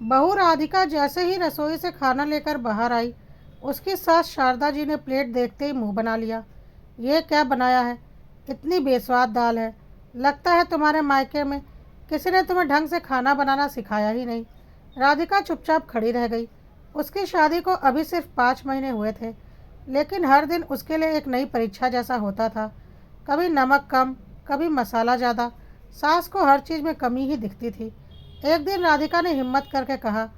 बहू राधिका जैसे ही रसोई से खाना लेकर बाहर आई, उसकी सास शारदा जी ने प्लेट देखते ही मुंह बना लिया। ये क्या बनाया है? इतनी बेस्वाद दाल है। लगता है तुम्हारे मायके में किसी ने तुम्हें ढंग से खाना बनाना सिखाया ही नहीं। राधिका चुपचाप खड़ी रह गई। उसकी शादी को अभी सिर्फ 5 महीने हुए थे, लेकिन हर दिन उसके लिए एक नई परीक्षा जैसा होता था। कभी नमक कम, कभी मसाला ज़्यादा। सास को हर चीज़ में कमी ही दिखती थी। एक दिन राधिका ने हिम्मत करके कहा,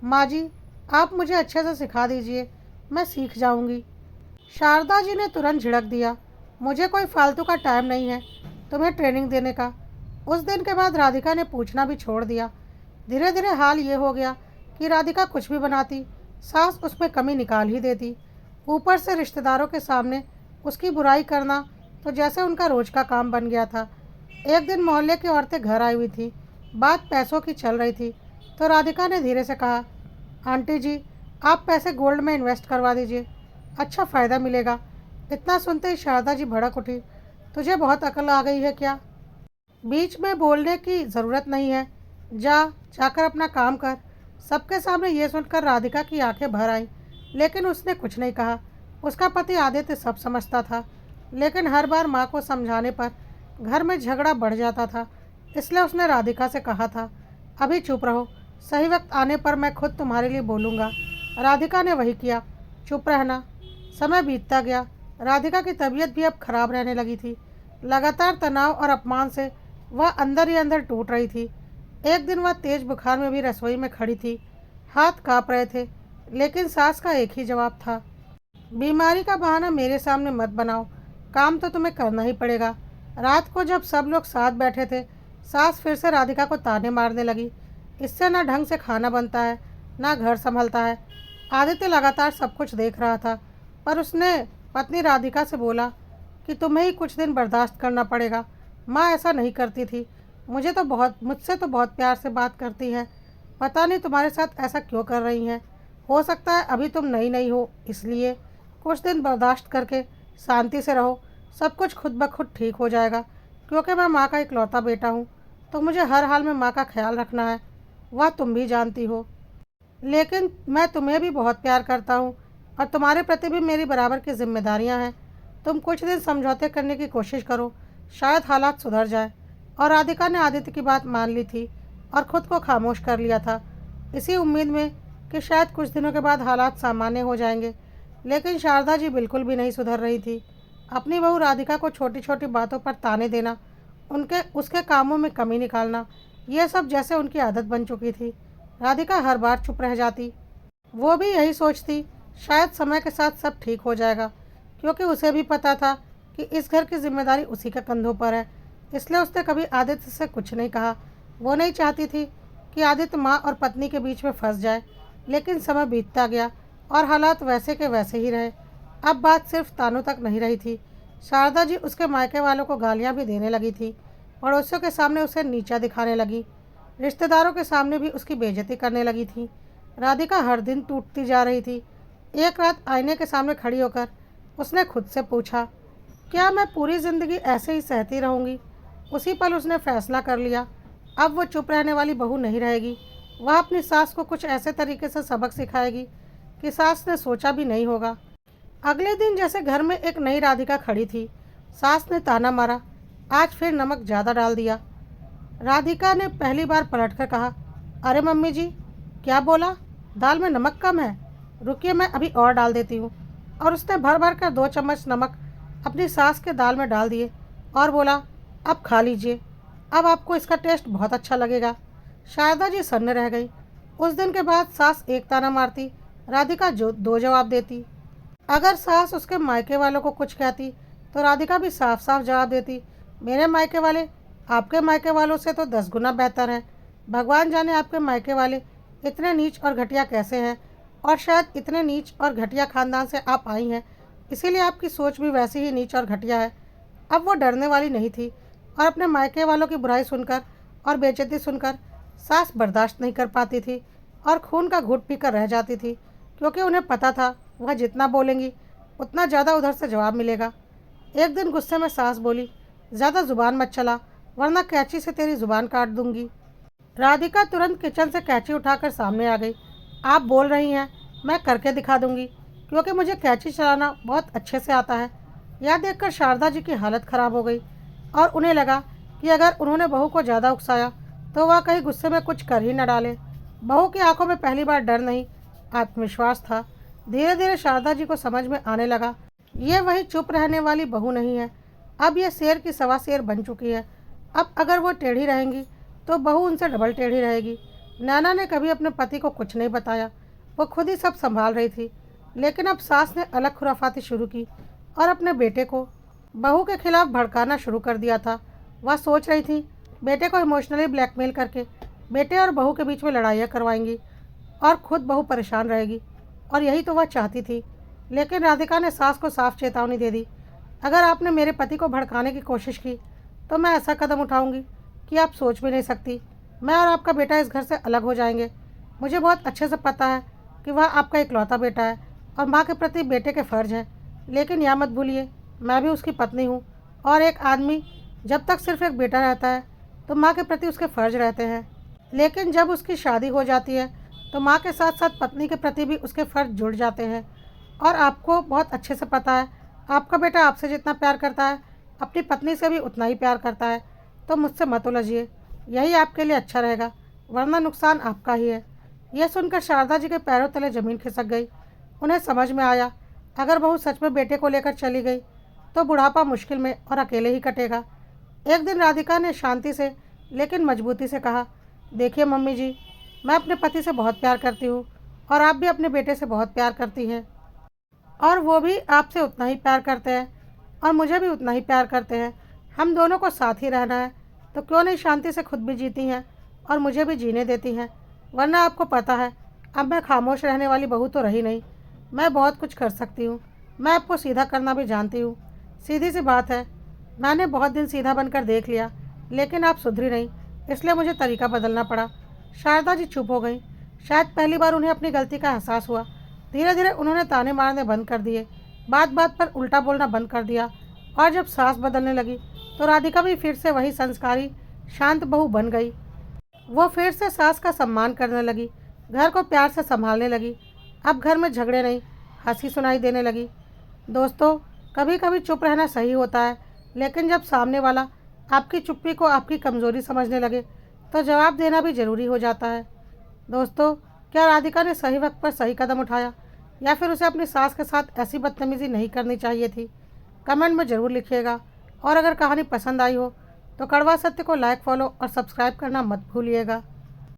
माँ जी, आप मुझे अच्छे से सिखा दीजिए, मैं सीख जाऊंगी। शारदा जी ने तुरंत झिड़क दिया, मुझे कोई फालतू का टाइम नहीं है तुम्हें ट्रेनिंग देने का। उस दिन के बाद राधिका ने पूछना भी छोड़ दिया। धीरे धीरे हाल ये हो गया कि राधिका कुछ भी बनाती, सास उसमें कमी निकाल ही देती। ऊपर से रिश्तेदारों के सामने उसकी बुराई करना तो जैसे उनका रोज का काम बन गया था। एक दिन मोहल्ले की औरतें घर आई हुई थी। बात पैसों की चल रही थी, तो राधिका ने धीरे से कहा, आंटी जी, आप पैसे गोल्ड में इन्वेस्ट करवा दीजिए, अच्छा फ़ायदा मिलेगा। इतना सुनते ही शारदा जी भड़क उठी, तुझे बहुत अकल आ गई है क्या? बीच में बोलने की ज़रूरत नहीं है, जाकर अपना काम कर। सबके सामने ये सुनकर राधिका की आंखें भर आईं, लेकिन उसने कुछ नहीं कहा। उसका पति आदित्य सब समझता था, लेकिन हर बार माँ को समझाने पर घर में झगड़ा बढ़ जाता था। इसलिए उसने राधिका से कहा था, अभी चुप रहो, सही वक्त आने पर मैं खुद तुम्हारे लिए बोलूँगा। राधिका ने वही किया, चुप रहना। समय बीतता गया। राधिका की तबीयत भी अब खराब रहने लगी थी। लगातार तनाव और अपमान से वह अंदर ही अंदर टूट रही थी। एक दिन वह तेज बुखार में भी रसोई में खड़ी थी। हाथ काँप रहे थे, लेकिन सास का एक ही जवाब था, बीमारी का बहाना मेरे सामने मत बनाओ, काम तो तुम्हें करना ही पड़ेगा। रात को जब सब लोग साथ बैठे थे, सास फिर से राधिका को ताने मारने लगी, इससे ना ढंग से खाना बनता है, ना घर संभलता है। आदित्य लगातार सब कुछ देख रहा था, पर उसने पत्नी राधिका से बोला कि तुम्हें ही कुछ दिन बर्दाश्त करना पड़ेगा। माँ ऐसा नहीं करती थी, मुझसे तो बहुत प्यार से बात करती है। पता नहीं तुम्हारे साथ ऐसा क्यों कर रही हैं। हो सकता है अभी तुम नई नई हो, इसलिए कुछ दिन बर्दाश्त करके शांति से रहो, सब कुछ खुद ब खुद ठीक हो जाएगा। क्योंकि मैं माँ का इकलौता बेटा हूँ, तो मुझे हर हाल में माँ का ख्याल रखना है, वह तुम भी जानती हो। लेकिन मैं तुम्हें भी बहुत प्यार करता हूँ और तुम्हारे प्रति भी मेरी बराबर की जिम्मेदारियाँ हैं। तुम कुछ दिन समझौते करने की कोशिश करो, शायद हालात सुधर जाए। और राधिका ने आदित्य की बात मान ली थी और ख़ुद को खामोश कर लिया था, इसी उम्मीद में कि शायद कुछ दिनों के बाद हालात सामान्य हो जाएंगे। लेकिन शारदा जी बिल्कुल भी नहीं सुधर रही थी। अपनी बहू राधिका को छोटी छोटी बातों पर ताने देना, उसके कामों में कमी निकालना, यह सब जैसे उनकी आदत बन चुकी थी। राधिका हर बार चुप रह जाती। वो भी यही सोचती, शायद समय के साथ सब ठीक हो जाएगा, क्योंकि उसे भी पता था कि इस घर की जिम्मेदारी उसी के कंधों पर है। इसलिए उसने कभी आदित्य से कुछ नहीं कहा। वो नहीं चाहती थी कि आदित्य माँ और पत्नी के बीच में फंस जाए। लेकिन समय बीतता गया और हालात वैसे के वैसे ही रहे। अब बात सिर्फ तानों तक नहीं रही थी। शारदा जी उसके मायके वालों को गालियाँ भी देने लगी थी, पड़ोसियों के सामने उसे नीचा दिखाने लगी, रिश्तेदारों के सामने भी उसकी बेइज्जती करने लगी थी। राधिका हर दिन टूटती जा रही थी। एक रात आईने के सामने खड़ी होकर उसने खुद से पूछा, क्या मैं पूरी ज़िंदगी ऐसे ही सहती रहूँगी? उसी पल उसने फैसला कर लिया, अब वो चुप रहने वाली बहू नहीं रहेगी। वह अपनी सास को कुछ ऐसे तरीके से सबक सिखाएगी कि सास ने सोचा भी नहीं होगा। अगले दिन जैसे घर में एक नई राधिका खड़ी थी, सास ने ताना मारा, आज फिर नमक ज़्यादा डाल दिया। राधिका ने पहली बार पलटकर कहा, अरे मम्मी जी, क्या बोला? दाल में नमक कम है? रुकिए, मैं अभी और डाल देती हूँ। और उसने भर भर कर 2 चम्मच नमक अपनी सास के दाल में डाल दिए और बोला, अब खा लीजिए, अब आपको इसका टेस्ट बहुत अच्छा लगेगा। शारदा जी सन्न रह गई। उस दिन के बाद सास एक ताना मारती, राधिका जो 2 जवाब देती। अगर सास उसके मायके वालों को कुछ कहती, तो राधिका भी साफ साफ जवाब देती, मेरे मायके वाले आपके मायके वालों से तो 10 गुना बेहतर हैं। भगवान जाने आपके मायके वाले इतने नीच और घटिया कैसे हैं, और शायद इतने नीच और घटिया खानदान से आप आई हैं, इसीलिए आपकी सोच भी वैसी ही नीच और घटिया है। अब वो डरने वाली नहीं थी, और अपने मायके वालों की बुराई सुनकर और बेइज्जती सुनकर सास बर्दाश्त नहीं कर पाती थी और खून का घूंट पीकर रह जाती थी, क्योंकि उन्हें पता था वह जितना बोलेंगी उतना ज़्यादा उधर से जवाब मिलेगा। एक दिन गुस्से में सास बोली, ज़्यादा ज़ुबान मत चला, वरना कैंची से तेरी ज़ुबान काट दूंगी। राधिका तुरंत किचन से कैंची उठाकर सामने आ गई। आप बोल रही हैं, मैं करके दिखा दूंगी, क्योंकि मुझे कैंची चलाना बहुत अच्छे से आता है। यह देखकर शारदा जी की हालत खराब हो गई और उन्हें लगा कि अगर उन्होंने बहू को ज़्यादा उकसाया तो वह कहीं गुस्से में कुछ कर ही न डाले। बहू की आंखों में पहली बार डर नहीं, आत्मविश्वास था। धीरे धीरे शारदा जी को समझ में आने लगा, ये वही चुप रहने वाली बहू नहीं है, अब यह शेर की सवा शेर बन चुकी है। अब अगर वो टेढ़ी रहेंगी तो बहू उनसे डबल टेढ़ी रहेगी। नैना ने कभी अपने पति को कुछ नहीं बताया, वो खुद ही सब संभाल रही थी। लेकिन अब सास ने अलग खुराफाती शुरू की और अपने बेटे को बहू के खिलाफ भड़काना शुरू कर दिया था। वह सोच रही थी बेटे को इमोशनली ब्लैकमेल करके बेटे और बहू के बीच में लड़ाइयाँ करवाएंगी और खुद बहू परेशान रहेगी, और यही तो वह चाहती थी। लेकिन राधिका ने सास को साफ चेतावनी दे दी, अगर आपने मेरे पति को भड़काने की कोशिश की तो मैं ऐसा कदम उठाऊंगी कि आप सोच भी नहीं सकती। मैं और आपका बेटा इस घर से अलग हो जाएंगे। मुझे बहुत अच्छे से पता है कि वह आपका इकलौता बेटा है और माँ के प्रति बेटे के फ़र्ज हैं, लेकिन यह मत भूलिए मैं भी उसकी पत्नी हूँ, और एक आदमी जब तक सिर्फ एक बेटा रहता है तो माँ के प्रति उसके फ़र्ज रहते हैं, लेकिन जब उसकी शादी हो जाती है तो माँ के साथ साथ पत्नी के प्रति भी उसके फ़र्ज जुड़ जाते हैं। और आपको बहुत अच्छे से पता है आपका बेटा आपसे जितना प्यार करता है अपनी पत्नी से भी उतना ही प्यार करता है, तो मुझसे मत उलझिए, यही आपके लिए अच्छा रहेगा, वरना नुकसान आपका ही है। यह सुनकर शारदा जी के पैरों तले ज़मीन खिसक गई। उन्हें समझ में आया, अगर बहू सच में बेटे को लेकर चली गई तो बुढ़ापा मुश्किल में और अकेले ही कटेगा। एक दिन राधिका ने शांति से लेकिन मजबूती से कहा, देखिए मम्मी जी, मैं अपने पति से बहुत प्यार करती हूँ और आप भी अपने बेटे से बहुत प्यार करती हैं, और वो भी आपसे उतना ही प्यार करते हैं और मुझे भी उतना ही प्यार करते हैं। हम दोनों को साथ ही रहना है, तो क्यों नहीं शांति से खुद भी जीती हैं और मुझे भी जीने देती हैं। वरना आपको पता है अब मैं खामोश रहने वाली बहू तो रही नहीं, मैं बहुत कुछ कर सकती हूँ। मैं आपको सीधा करना भी जानती हूँ। सीधी सी बात है, मैंने बहुत दिन सीधा बनकर देख लिया, लेकिन आप सुधरी नहीं, इसलिए मुझे तरीका बदलना पड़ा। शारदा जी चुप हो गई। शायद पहली बार उन्हें अपनी गलती का एहसास हुआ। धीरे धीरे उन्होंने ताने मारने बंद कर दिए, बात बात पर उल्टा बोलना बंद कर दिया, और जब सांस बदलने लगी तो राधिका भी फिर से वही संस्कारी शांत बहू बन गई। वो फिर से सास का सम्मान करने लगी, घर को प्यार से संभालने लगी। अब घर में झगड़े नहीं, हंसी सुनाई देने लगी। दोस्तों, कभी कभी चुप रहना सही होता है, लेकिन जब सामने वाला आपकी चुप्पी को आपकी कमज़ोरी समझने लगे तो जवाब देना भी ज़रूरी हो जाता है। दोस्तों, क्या राधिका ने सही वक्त पर सही कदम उठाया, या फिर उसे अपनी सास के साथ ऐसी बदतमीज़ी नहीं करनी चाहिए थी? कमेंट में ज़रूर लिखिएगा। और अगर कहानी पसंद आई हो तो कड़वा सत्य को लाइक, फॉलो और सब्सक्राइब करना मत भूलिएगा।